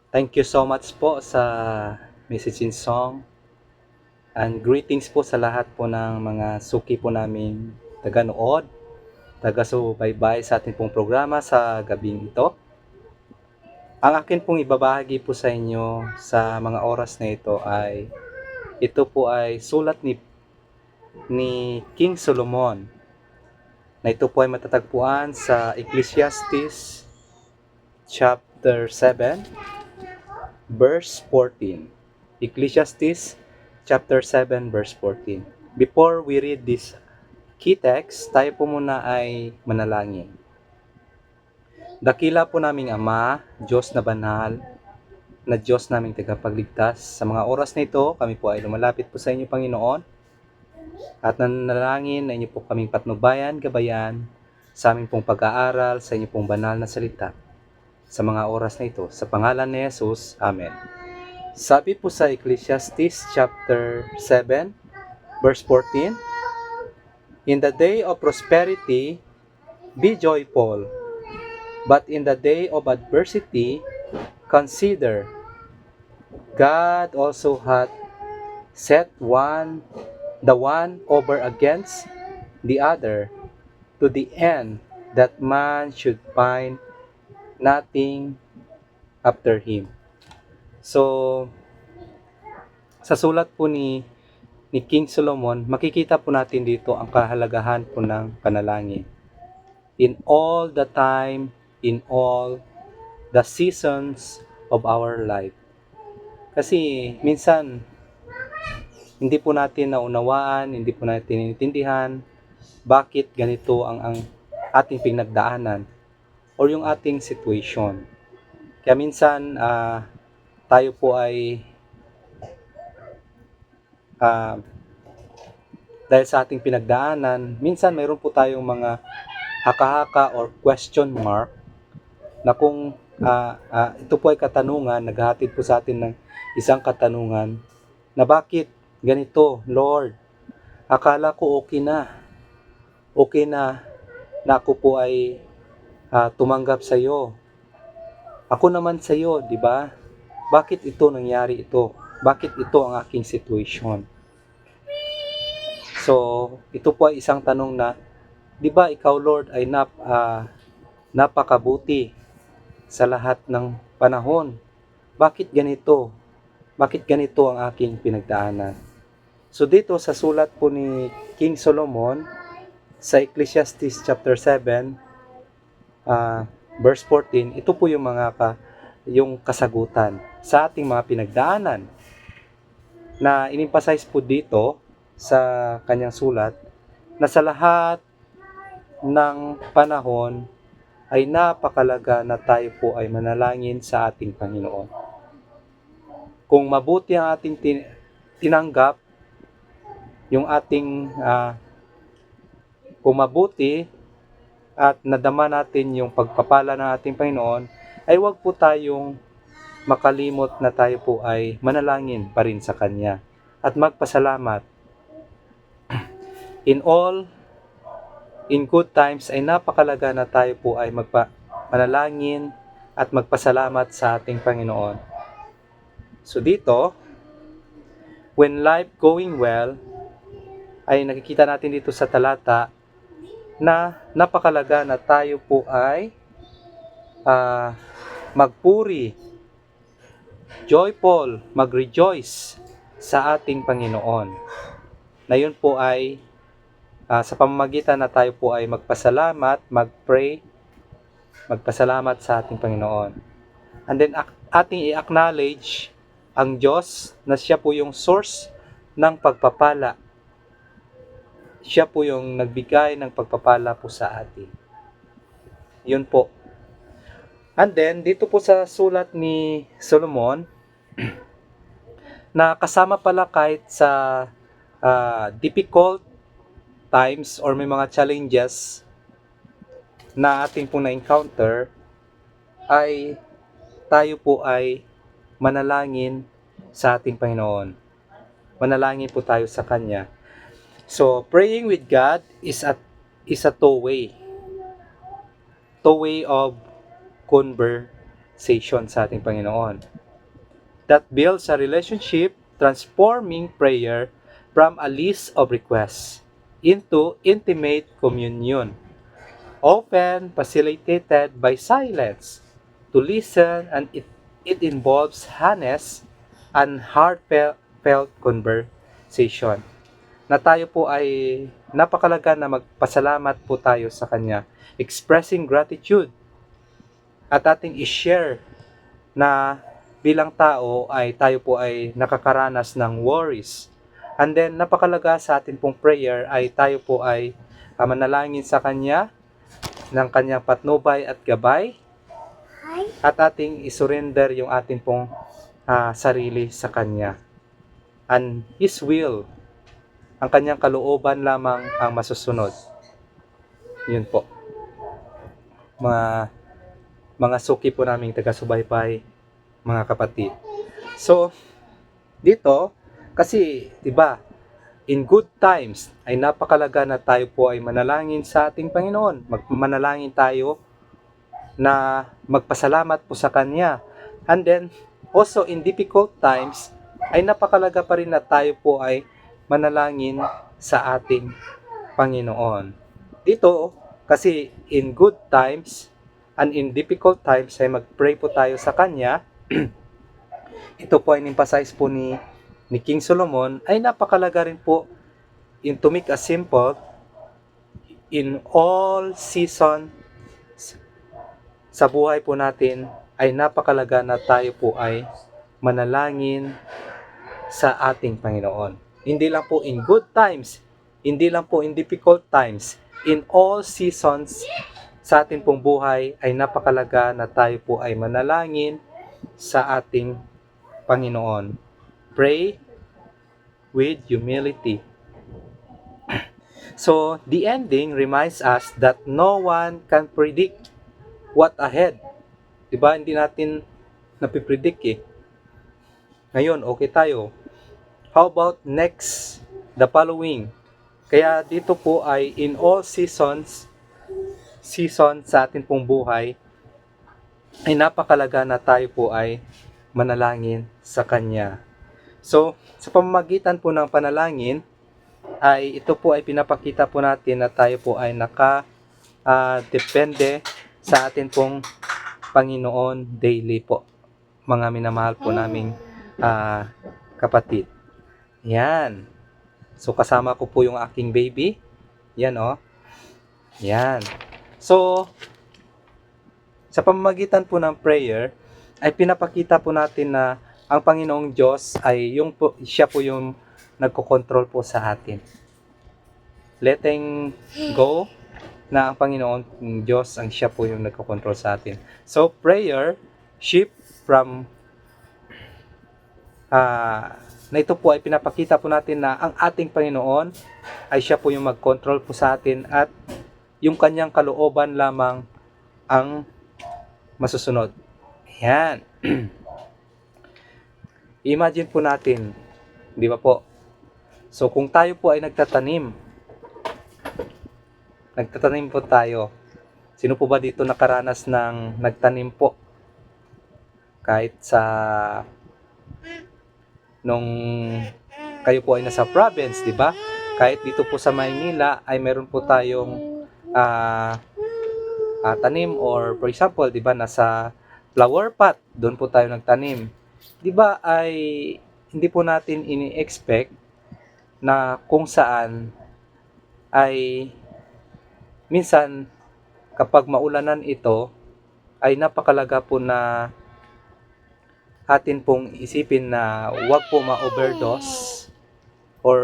Thank you so much po sa message and song and greetings po sa lahat po ng mga suki po namin taga-nood, taga-subaybay sa ating pong programa sa gabing ito. Ang akin pong ibabahagi po sa inyo sa mga oras na ito po ay sulat ni King Solomon na ito po ay matatagpuan sa Ecclesiastes chapter 7 verse 14. Ecclesiastes chapter 7 verse 14. Before we read this key text, tayo po muna ay manalangin. Dakila po naming Ama, Diyos na banal, na Diyos naming tagapagligtas. Sa mga oras na ito, kami po ay lumalapit po sa inyo, Panginoon, at nanalangin na inyo po kaming patnubayan, gabayan, sa aming pong pag-aaral, sa inyo pong banal na salita. Sa mga oras na ito, sa pangalan ni Jesus, Amen. Sabi po sa Ecclesiastes chapter 7, verse 14, In the day of prosperity, be joyful, but in the day of adversity, consider, God also hath set the one over against the other, to the end that man should find nothing after him. So, sa sulat po ni King Solomon, makikita po natin dito ang kahalagahan po ng panalangin. In all the time, in all the seasons of our life. Kasi minsan, hindi po natin naunawaan, hindi po natin inintindihan bakit ganito ang ating pinagdaanan or yung ating situation. Kaya minsan, tayo po ay dahil sa ating pinagdaanan, minsan mayroon po tayong mga haka-haka or question mark na kung ito po ay katanungan, naghahatid po sa atin ng isang katanungan na bakit ganito, Lord? Akala ko okay na ako po ay tumanggap sa iyo. Ako naman sa iyo, di ba? Bakit ito nangyari ito? Bakit ito ang aking situation? So, ito po ay isang tanong na, di ba ikaw Lord ay napakabuti sa lahat ng panahon? Bakit ganito? Bakit ganito ang aking pinagdaanan? So dito sa sulat po ni King Solomon sa Ecclesiastes chapter 7 verse 14, ito po yung yung kasagutan sa ating mga pinagdaanan na in-emphasize po dito sa kanyang sulat na sa lahat ng panahon ay napakalaga na tayo po ay manalangin sa ating Panginoon. Kung mabuti ang ating tinanggap, yung ating kung mabuti at nadama natin yung pagpapala ng ating Panginoon, ay huwag po tayong makalimot na tayo po ay manalangin pa rin sa Kanya at magpasalamat. In good times ay napakalaga na tayo po ay manalangin at magpasalamat sa ating Panginoon. So dito, when life going well, ay nakikita natin dito sa talata na napakalaga na tayo po ay magpuri, joyful, mag-rejoice sa ating Panginoon. Na yun po ay sa pamamagitan na tayo po ay magpasalamat, mag-pray, magpasalamat sa ating Panginoon. And then ating i-acknowledge ang Diyos na siya po yung source ng pagpapala. Siya po yung nagbigay ng pagpapala po sa atin. Yun po. And then, dito po sa sulat ni Solomon, na kasama pala kahit sa difficult times or may mga challenges na ating pong na-encounter, ay tayo po ay manalangin sa ating Panginoon. Manalangin po tayo sa Kanya. So, praying with God is a two-way of conversation sa ating Panginoon. that builds a relationship, transforming prayer from a list of requests into intimate communion, often facilitated by silence. To listen, and it involves honest and heartfelt conversation. Na tayo po ay napakalaga na magpasalamat po tayo sa Kanya, expressing gratitude at ating i-share na bilang tao ay tayo po ay nakakaranas ng worries. And then napakalaga sa atin pong prayer ay tayo po ay manalangin sa Kanya ng Kanyang patnubay at gabay at ating isurrender yung ating pong sarili sa Kanya. And His will, ang Kanyang kalooban lamang ang masusunod. Yun po. Mga suki po naming taga-subaybay, mga kapatid. So, dito, kasi, diba, in good times, ay napakalaga na tayo po ay manalangin sa ating Panginoon. Manalangin tayo na magpasalamat po sa Kanya. And then, also in difficult times, ay napakalaga pa rin na tayo po ay manalangin sa ating Panginoon. Dito, kasi in good times and in difficult times ay mag-pray po tayo sa Kanya. Ito po ay emphasize po ni King Solomon, ay napakalaga rin po in to make a simple, in all season sa buhay po natin, ay napakalaga na tayo po ay manalangin sa ating Panginoon. Hindi lang po in good times, hindi lang po in difficult times, in all seasons sa ating pong buhay ay napakalaga na tayo po ay manalangin sa ating Panginoon. Pray with humility. So, the ending reminds us that no one can predict what ahead. Diba? Hindi natin napipredict eh. Ngayon, okay tayo. How about next, the following? Kaya dito po ay in all seasons sa ating pong buhay, ay napakalaga na tayo po ay manalangin sa Kanya. So, sa pamamagitan po ng panalangin, ay ito po ay pinapakita po natin na tayo po ay depende sa atin pong Panginoon daily po. Mga minamahal po naming kapatid. Yan. So, kasama ko po yung aking baby. Yan, oh. Yan. So, sa pamamagitan po ng prayer, ay pinapakita po natin na ang Panginoong Diyos ay siya po yung nagko-control po sa atin. Letting go na ang Panginoon Diyos ang siya po yung nagko-control sa atin. So, prayer shift from na ito po ay pinapakita po natin na ang ating Panginoon ay siya po yung mag-control po sa atin at yung kanyang kalooban lamang ang masusunod. Ayan. Imagine po natin, di ba po? So, kung tayo po ay nagtatanim po tayo. Sino po ba dito nakaranas ng nagtanim po? Kahit nung kayo po ay nasa province, di ba? Kahit dito po sa Maynila ay meron po tayong tanim, or for example, di ba, nasa flower pot, doon po tayo nagtanim. Di ba ay hindi po natin ini-expect na kung saan ay minsan kapag maulanan ito ay napakalaga po na atin pong isipin na huwag po ma-overdose or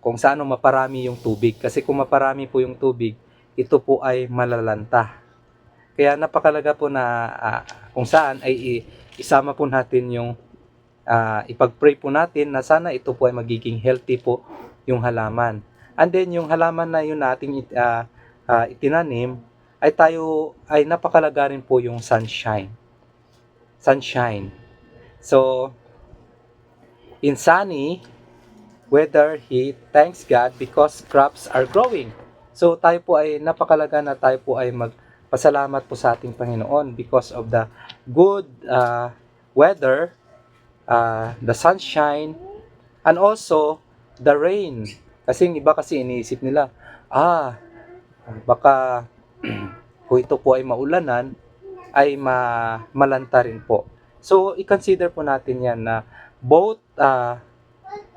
kung saan maparami yung tubig. Kasi kung maparami po yung tubig, ito po ay malalanta. Kaya napakalaga po na kung saan ay isama po natin yung ipag-pray po natin na sana ito po ay magiging healthy po yung halaman. And then yung halaman na yun nating itinanim ay tayo ay napakalaga rin po yung sunshine. So in sunny weather, he thanks God because crops are growing. So tayo po ay napakalaga na tayo po ay magpasalamat po sa ating Panginoon because of the good weather the sunshine, and also the rain. Kasi yung iba kasi iniisip nila, baka kung ito po ay maulanan, ay malanta rin po. So, i-consider po natin yan na both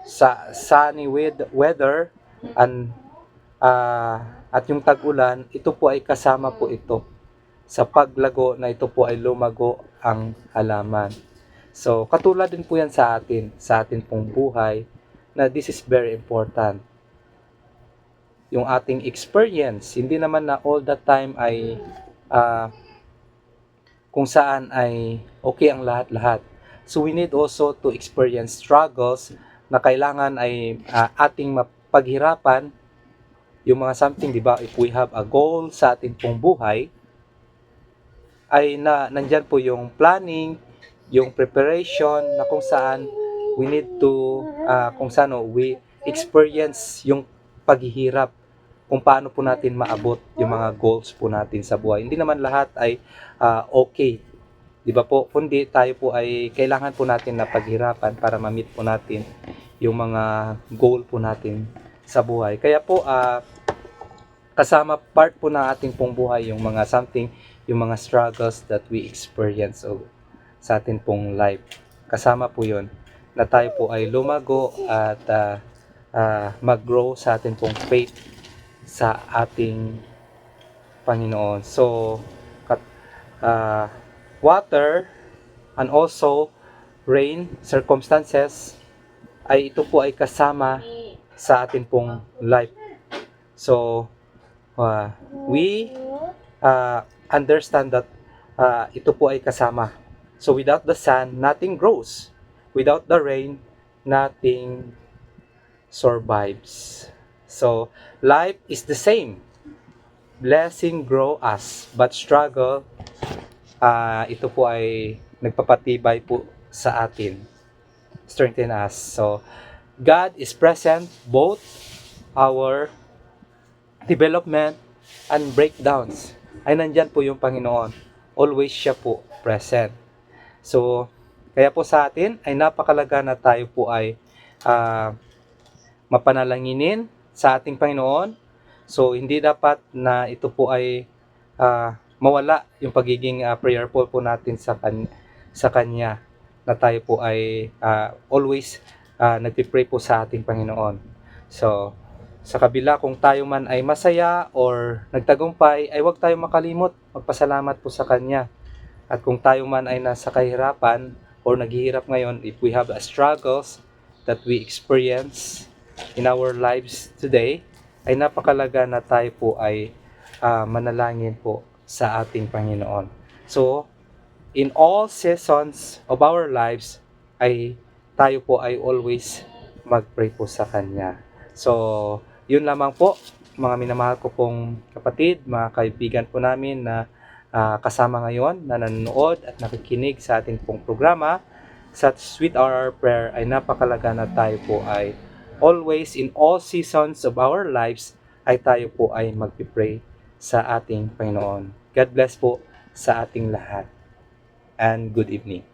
sa sunny weather and at yung tag-ulan, ito po ay kasama po ito sa paglago na ito po ay lumago ang halaman. So, katulad din po yan sa atin pong buhay, na this is very important. Yung ating experience, hindi naman na all the time ay kung saan ay okay ang lahat-lahat. So, we need also to experience struggles na kailangan ay ating mapaghirapan. Yung mga something, di ba, if we have a goal sa ating pong buhay, ay nandyan po yung planning, yung preparation, na kung saan we need to, we experience yung paghihirap, kung paano po natin maabot yung mga goals po natin sa buhay. Hindi naman lahat ay okay. Di ba po? Kundi tayo po ay kailangan po natin na paghirapan para ma-meet po natin yung mga goal po natin sa buhay. Kaya po, kasama part po ng ating pong buhay yung mga something, yung mga struggles that we experience sa ating pong life. Kasama po yun na tayo po ay lumago at mag-grow sa ating pong faith sa ating Panginoon. So, water and also rain, circumstances, ay ito po ay kasama sa ating pong life. So, we understand that ito po ay kasama. So, without the sun, nothing grows. Without the rain, nothing survives. So, life is the same. Blessing grow us, but struggle, ito po ay nagpapatibay po sa atin. Strengthen us. So, God is present both our development and breakdowns. Ay nandyan po yung Panginoon. Always siya po present. So, kaya po sa atin ay napakalaga na tayo po ay mapanalanginin sa ating Panginoon. So, hindi dapat na ito po ay mawala yung pagiging prayerful po natin sa Kanya, na tayo po ay always nagpipray po sa ating Panginoon. So, sa kabila kung tayo man ay masaya or nagtagumpay, ay huwag tayo makalimot magpasalamat po sa Kanya. At kung tayo man ay nasa kahirapan or naghihirap ngayon, if we have struggles that we experience in our lives today, ay napakalaga na tayo po ay manalangin po sa ating Panginoon. So, in all seasons of our lives, ay tayo po ay always mag-pray po sa Kanya. So, yun lamang po, mga minamahal ko pong kapatid, mga kaibigan po namin na kasama ngayon, na nanonood at nakikinig sa ating pong programa. Sa Sweet Hour Prayer ay napakalaga na tayo po ay always in all seasons of our lives ay tayo po ay mag-pray sa ating Panginoon. God bless po sa ating lahat. And good evening.